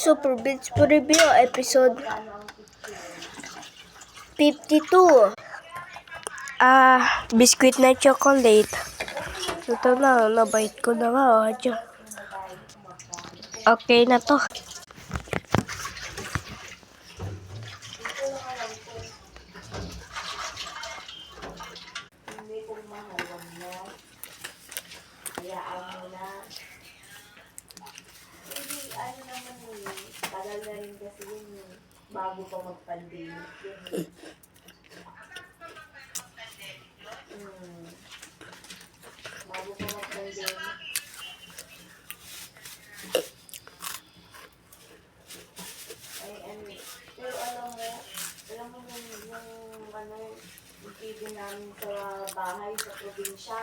Super Beats po Review episode 52. Biscuit na chocolate. Ito na, nabait ko na nga. Okay na to. Hindi kong mahawan na. Hayaan mo na. Hindi, ano naman tagal na rin kasi yun bago pa mag-pandemic yun Bago pa mag-pandemic. Ay, pero alam mo yung TV namin sa bahay, sa probinsya.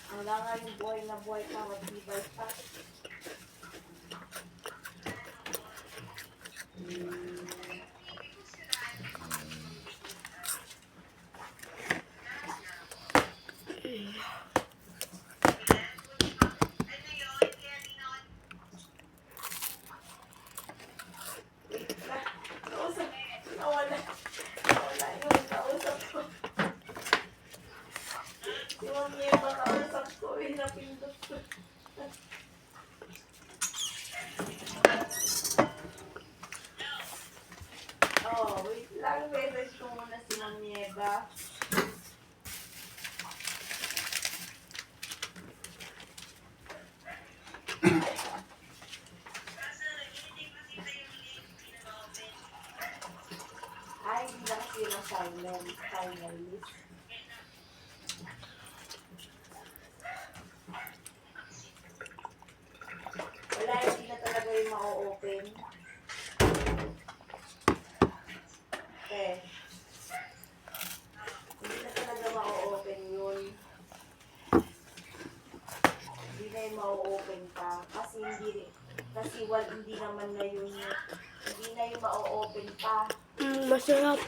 Hanggang nga yung buhay na buhay pa, matibay pa. Nawala yung kausap ko. Si Mami Eva kausap ko, napindot ko. Wait lang, message ko muna si Mami Eva. Ay, hindi lang kasi yung final list. Wala, hindi na talaga yung ma-open. Hindi na talaga ma-open yun. Hindi na yung ma-open pa. Kasi hindi naman na yun. Hindi na yung ma-open pa. Masarap.